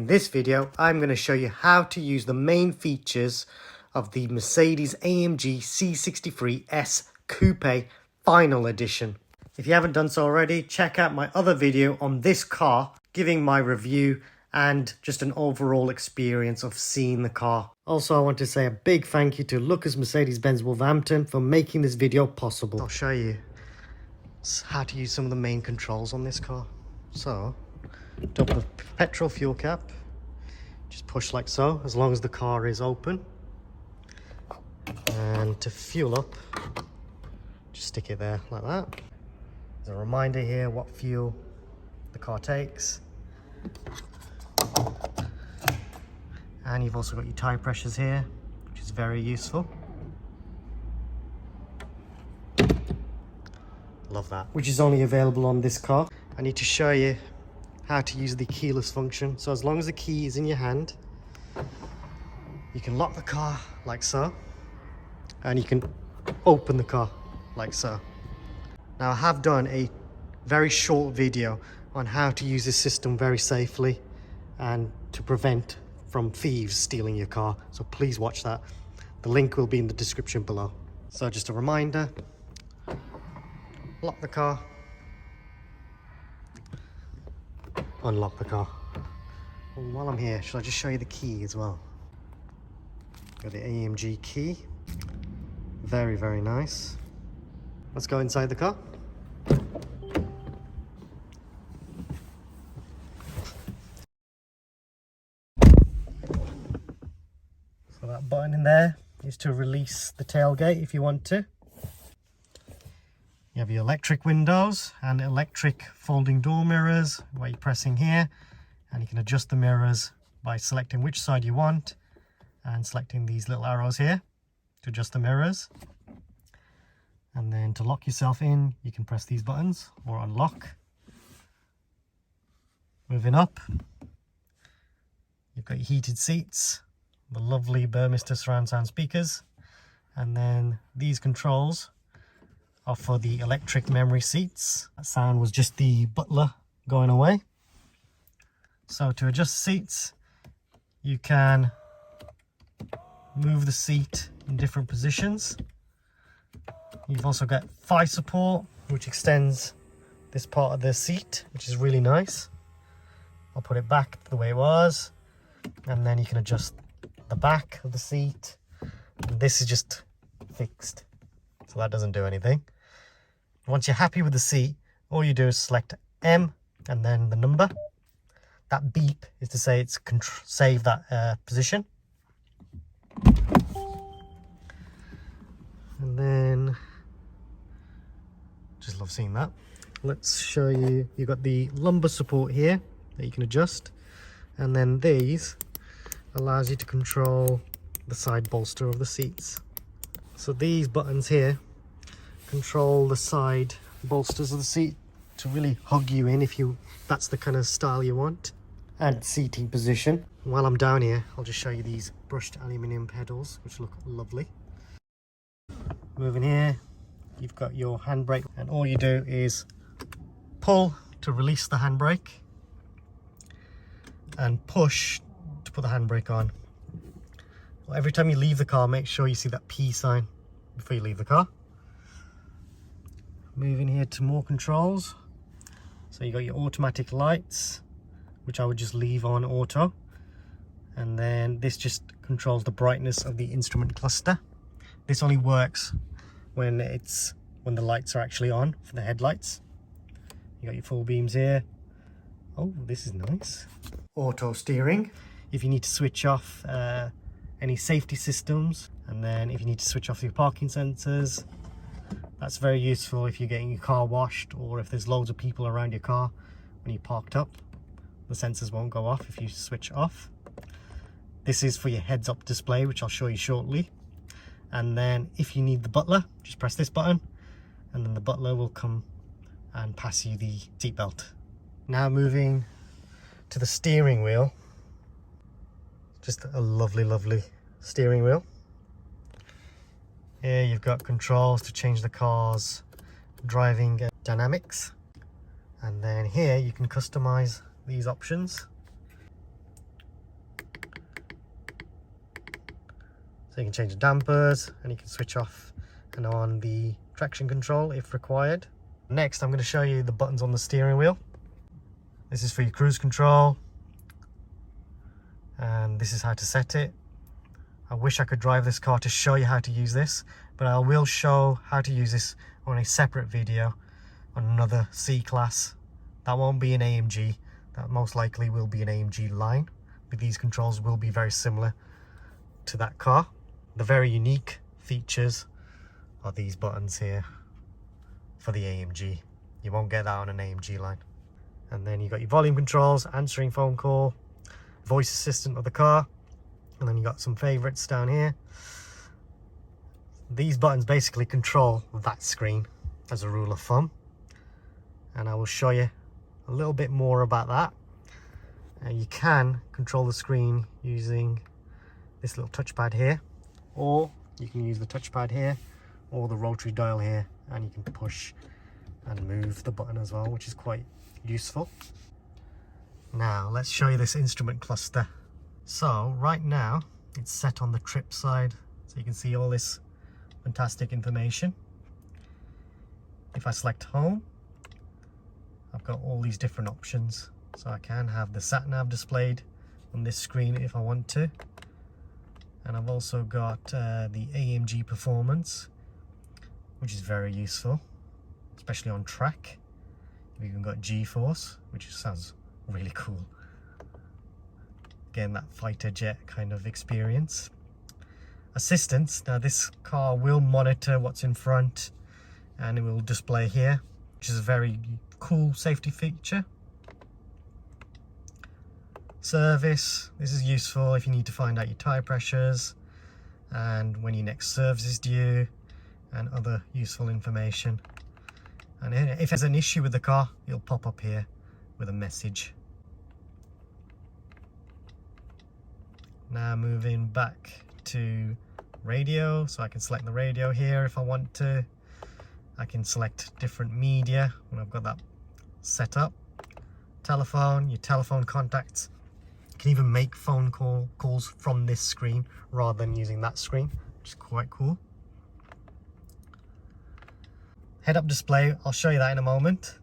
In this video, I'm going to show you how to use the main features of the Mercedes-AMG C63S Coupe Final Edition. If you haven't done so already, check out my other video on this car, giving my review and just an overall experience of seeing the car. Also, I want to say a big thank you to Lucas Mercedes-Benz Wolverhampton for making this video possible. I'll show you how to use some of the main controls on this car. So, open the petrol fuel cap, just push like so, as long as the car is open. And to fuel up, just stick it there like that. There's a reminder here what fuel the car takes. And you've also got your tire pressures here, which is very useful. Love that. Which is only available on this car. I need to show you how to use the keyless function. So as long as the key is in your hand, you can lock the car like so, and you can open the car like so. Now I have done a very short video on how to use this system very safely and to prevent from thieves stealing your car, so please watch that. The link will be in the description below. So just a reminder, lock the car, unlock the car. And while I'm here, should I just show you the key as well? Got the AMG key, very, very nice. Let's go inside the car. So that button in there is to release the tailgate if you want to. You have your electric windows and electric folding door mirrors where you're pressing here, and you can adjust the mirrors by selecting which side you want and selecting these little arrows here to adjust the mirrors. And then to lock yourself in, you can press these buttons or unlock. Moving up, you've got your heated seats, the lovely Burmester surround sound speakers, and then these controls are for the electric memory seats. That sound was just the butler going away. So to adjust seats, you can move the seat in different positions. You've also got thigh support, which extends this part of the seat, which is really nice. I'll put it back the way it was, and then you can adjust the back of the seat. And this is just fixed, so that doesn't do anything. Once you're happy with the seat, all you do is select M and then the number. That beep is to say it's save that position. And then, just love seeing that. Let's show you, you've got the lumbar support here that you can adjust. And then these allows you to control the side bolster of the seats. So these buttons here control the side bolsters of the seat to really hug you in if that's the kind of style you want. And seating position. While I'm down here, I'll just show you these brushed aluminium pedals, which look lovely. Moving here, you've got your handbrake, and all you do is pull to release the handbrake and push to put the handbrake on. Well, every time you leave the car, make sure you see that P sign before you leave the car. Moving here to more controls. So you got your automatic lights, which I would just leave on auto. And then this just controls the brightness of the instrument cluster. This only works when the lights are actually on for the headlights. You got your full beams here. Oh, this is nice. Auto steering. If you need to switch off any safety systems, and then if you need to switch off your parking sensors, that's very useful if you're getting your car washed or if there's loads of people around your car when you're parked up. The sensors won't go off if you switch off. This is for your heads-up display, which I'll show you shortly. And then if you need the butler, just press this button and then the butler will come and pass you the seatbelt. Now moving to the steering wheel. Just a lovely, lovely steering wheel. Here you've got controls to change the car's driving dynamics. And then here you can customize these options. So you can change the dampers and you can switch off and on the traction control if required. Next, I'm going to show you the buttons on the steering wheel. This is for your cruise control, and this is how to set it. I wish I could drive this car to show you how to use this, but I will show how to use this on a separate video on another C-Class. That won't be an AMG, that most likely will be an AMG line, but these controls will be very similar to that car. The very unique features are these buttons here for the AMG. You won't get that on an AMG line. And then you've got your volume controls, answering phone call, voice assistant of the car, and then you got some favorites down here. These buttons basically control that screen as a rule of thumb, and I will show you a little bit more about that. You can control the screen using this little touchpad here, or you can use the touchpad here or the rotary dial here, and you can push and move the button as well, which is quite useful. Now let's show you this instrument cluster. So right now it's set on the trip side, so you can see all this fantastic information. If I select home, I've got all these different options, so I can have the sat nav displayed on this screen if I want to, and I've also got the AMG performance, which is very useful, especially on track. We've even got G-Force, which sounds really cool. Again, that fighter jet kind of experience. Assistance, now this car will monitor what's in front and it will display here, which is a very cool safety feature. Service, this is useful if you need to find out your tyre pressures and when your next service is due, and other useful information. And if there's an issue with the car, it'll pop up here with a message. Now moving back to radio, so I can select the radio here if I want to. I can select different media when I've got that set up. Telephone, your telephone contacts. You can even make phone calls from this screen rather than using that screen, which is quite cool. Head-up display, I'll show you that in a moment.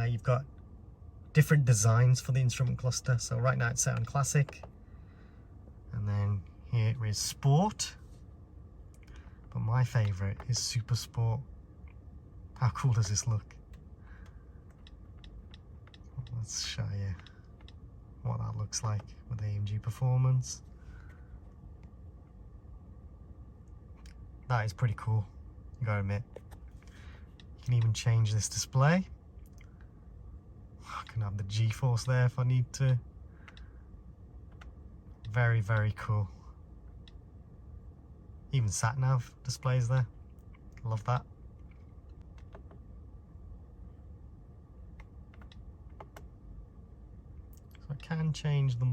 You've got different designs for the instrument cluster. So right now it's set on classic, and then here is sport, but my favorite is super sport. How cool does this look? Let's show you what that looks like with AMG performance. That is pretty cool, you gotta admit. You can even change this display. I can have the G-Force there if I need to. Very, very cool. Even sat-nav displays there. Love that. So I can change the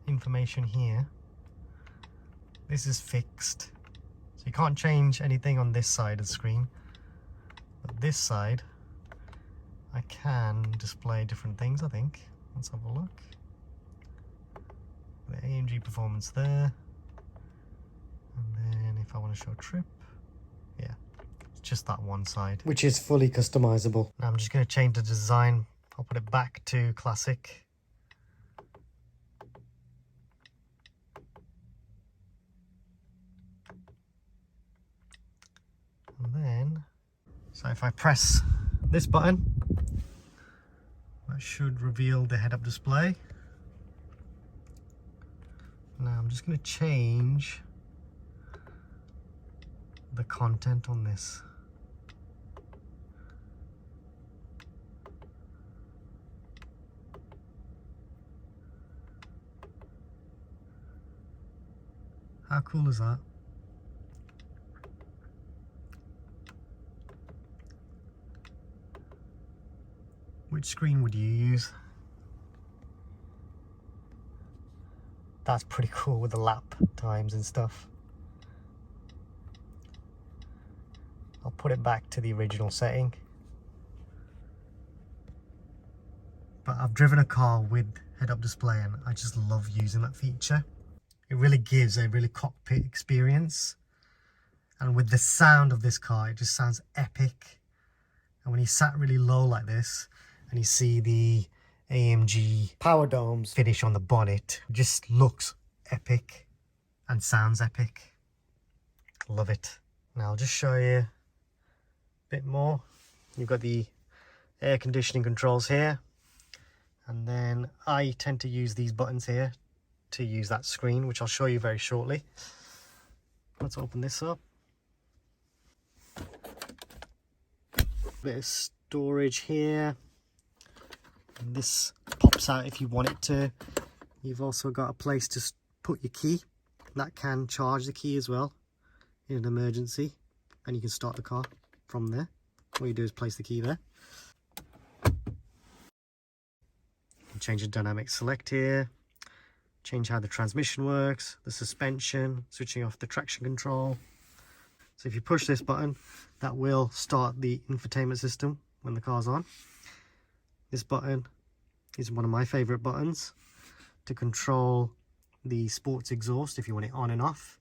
information here. This is fixed, so you can't change anything on this side of the screen. But this side, I can display different things, I think. Let's have a look. The AMG performance there. And then if I want to show trip, yeah, it's just that one side, which is fully customizable. Now I'm just going to change the design. I'll put it back to classic. And then, so if I press this button, that should reveal the head-up display. Now I'm just going to change the content on this. How cool is that? Which screen would you use? That's pretty cool with the lap times and stuff. I'll put it back to the original setting. But I've driven a car with head-up display and I just love using that feature. It really gives a really cockpit experience. And with the sound of this car, it just sounds epic. And when you sat really low like this and you see the AMG power domes finish on the bonnet, it just looks epic and sounds epic. Love it. Now I'll just show you a bit more. You've got the air conditioning controls here, and then I tend to use these buttons here to use that screen, which I'll show you very shortly. Let's open this up. Bit of storage here. And this pops out if you want it to. You've also got a place to put your key. That can charge the key as well in an emergency, and you can start the car from there. All you do is place the key there. You can change the dynamic select here, change how the transmission works, the suspension, switching off the traction control. So if you push this button, that will start the infotainment system when the car's on. This button is one of my favorite buttons to control the sports exhaust if you want it on and off.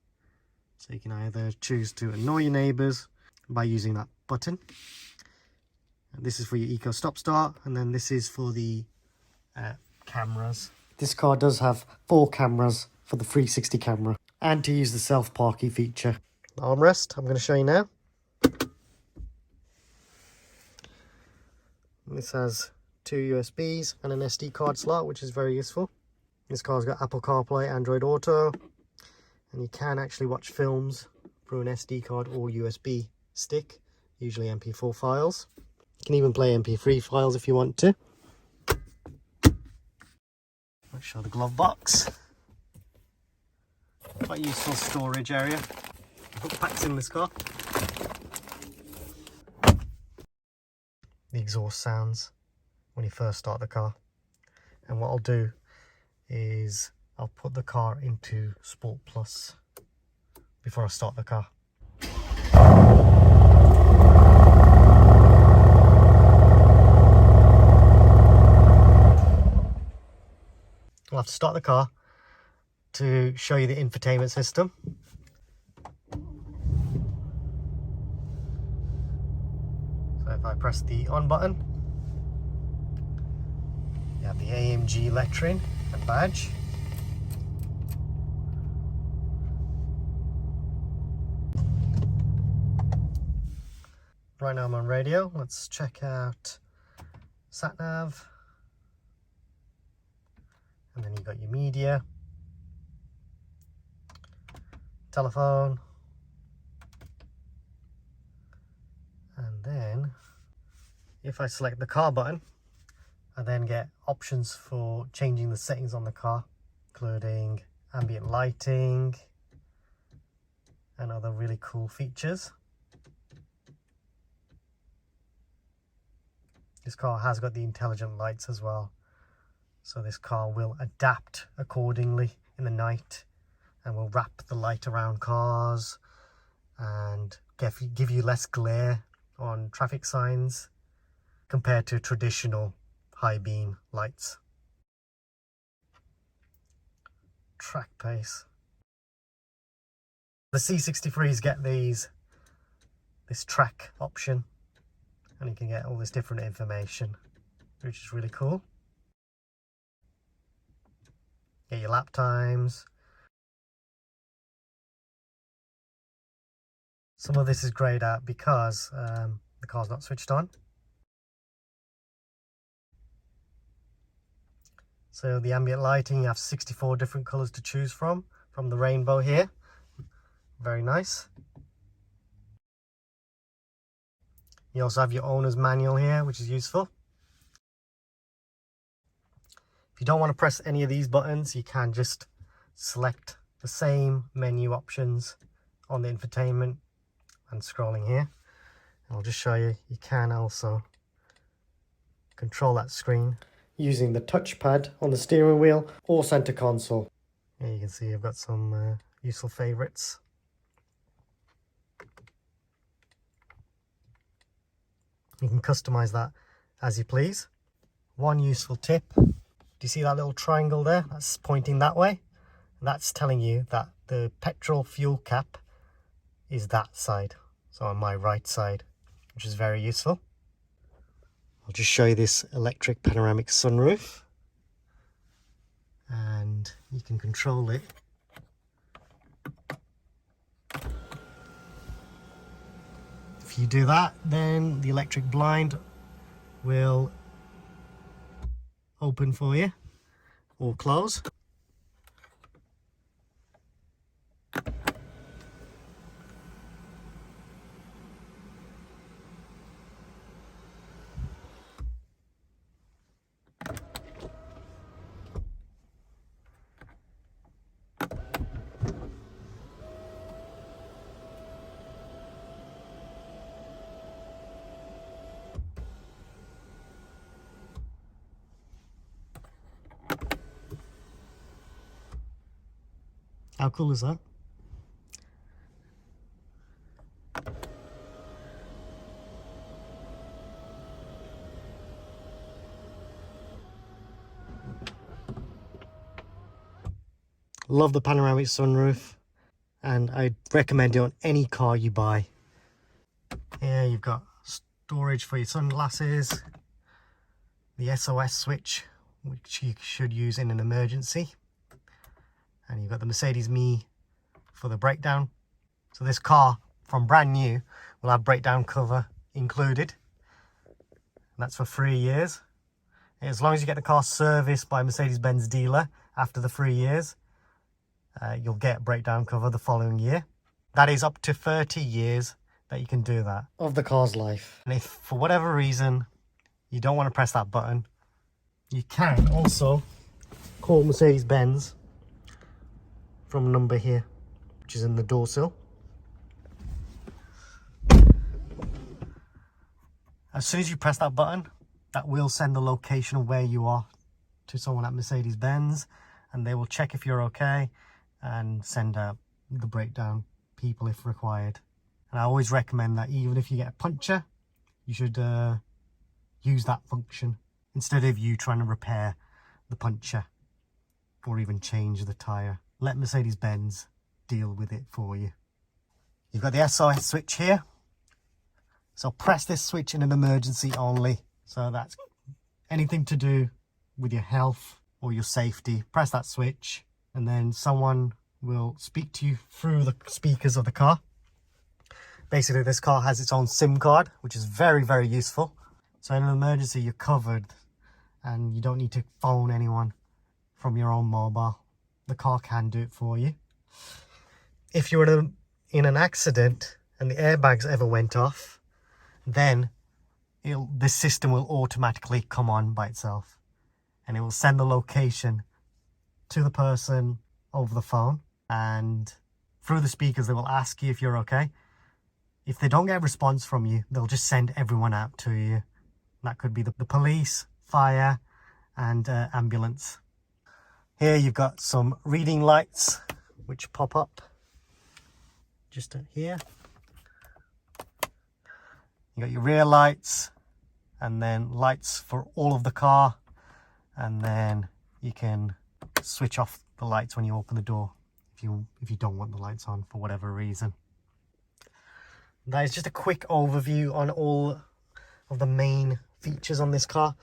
So you can either choose to annoy your neighbors by using that button. And this is for your eco stop start, and then this is for the cameras. This car does have 4 cameras for the 360 camera, and to use the self parking feature. Armrest, I'm going to show you now. This has 2 USBs and an SD card slot, which is very useful. This car's got Apple CarPlay, Android Auto, and you can actually watch films through an SD card or USB stick, usually MP4 files. You can even play MP3 files if you want to. Let's show the glove box. Quite useful storage area. Put packs in this car. The exhaust sounds when you first start the car. And what I'll do is I'll put the car into Sport Plus before I start the car. I'll have to start the car to show you the infotainment system. So if I press the on button, you have the AMG lettering and badge. Right now I'm on radio. Let's check out sat nav. And then you've got your media, telephone, and then if I select the car button, I then get options for changing the settings on the car, including ambient lighting and other really cool features. This car has got the intelligent lights as well. So this car will adapt accordingly in the night and will wrap the light around cars and give you less glare on traffic signs compared to traditional high beam lights. Track pace. The C63s get this track option, and you can get all this different information, which is really cool. Get your lap times. Some of this is greyed out because the car's not switched on. So the ambient lighting, you have 64 different colours to choose from the rainbow here. Very nice. You also have your owner's manual here, which is useful. If you don't want to press any of these buttons, you can just select the same menu options on the infotainment and scrolling here. And I'll just show you, you can also control that screen using the touchpad on the steering wheel or center console. Here you can see I've got some useful favorites. You can customize that as you please. One useful tip, do you see that little triangle there? That's pointing that way. That's telling you that the petrol fuel cap is that side, so on my right side, which is very useful. I'll just show you this electric panoramic sunroof, and you can control it. If you do that, then the electric blind will open for you or close. How cool is that? Love the panoramic sunroof, and I'd recommend it on any car you buy. Here you've got storage for your sunglasses, the SOS switch, which you should use in an emergency, and you've got the Mercedes Me for the breakdown. So this car, from brand new, will have breakdown cover included, and that's for 3 years. As long as you get the car serviced by a Mercedes-Benz dealer after the 3 years, you'll get breakdown cover the following year. That is up to 30 years that you can do that of the car's life. And if for whatever reason you don't want to press that button, you can also call Mercedes-Benz from a number here, which is in the door sill. As soon as you press that button, that will send the location of where you are to someone at Mercedes-Benz, and they will check if you're okay and send out the breakdown people if required. And I always recommend that even if you get a puncture, you should use that function instead of you trying to repair the puncture or even change the tyre. Let Mercedes-Benz deal with it for you. You've got the SOS switch here. So press this switch in an emergency only. So that's anything to do with your health or your safety. Press that switch and then someone will speak to you through the speakers of the car. Basically, this car has its own SIM card, which is very, very useful. So in an emergency, you're covered and you don't need to phone anyone from your own mobile. The car can do it for you. If you were in an accident and the airbags ever went off, then this system will automatically come on by itself, and it will send the location to the person over the phone, and through the speakers they will ask you if you're okay. If they don't get a response from you, they'll just send everyone out to you. That could be the police, fire, and ambulance. Here you've got some reading lights which pop up just here. You got your rear lights, and then lights for all of the car, and then you can switch off the lights when you open the door if you don't want the lights on for whatever reason. That is just a quick overview on all of the main features on this car.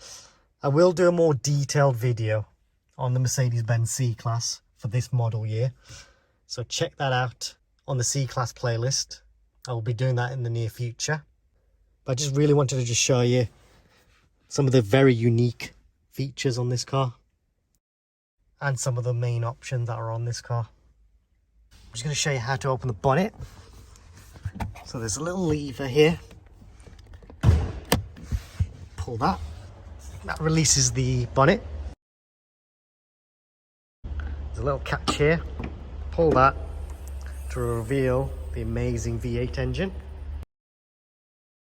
I will do a more detailed video on the Mercedes-Benz C-Class for this model year, so check that out on the C-Class playlist. I will be doing that in the near future. But I just really wanted to just show you some of the very unique features on this car and some of the main options that are on this car. I'm just going to show you how to open the bonnet. So there's a little lever here. Pull that. That releases the bonnet. There's a little catch here. Pull that to reveal the amazing V8 engine.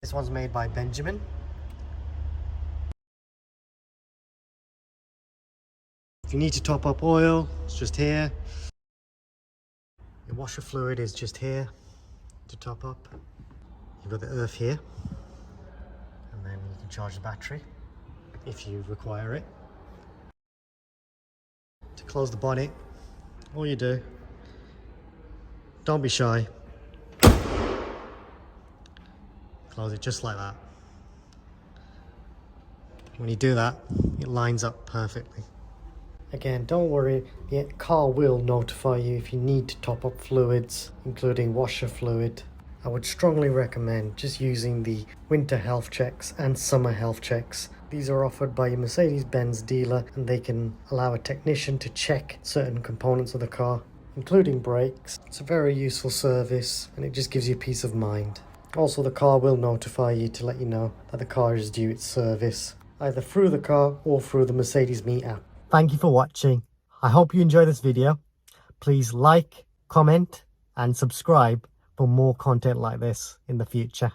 This one's made by Benjamin. If you need to top up oil, it's just here. Your washer fluid is just here to top up. You've got the earth here, and then you can charge the battery if you require it. To close the bonnet, all you do, don't be shy, close it just like that. When you do that, it lines up perfectly. Again, don't worry, the car will notify you if you need to top up fluids, including washer fluid. I would strongly recommend just using the winter health checks and summer health checks. These are offered by your Mercedes-Benz dealer, and they can allow a technician to check certain components of the car, including brakes. It's a very useful service and it just gives you peace of mind. Also, the car will notify you to let you know that the car is due its service, either through the car or through the Mercedes Me app. Thank you for watching. I hope you enjoyed this video. Please like, comment and subscribe for more content like this in the future.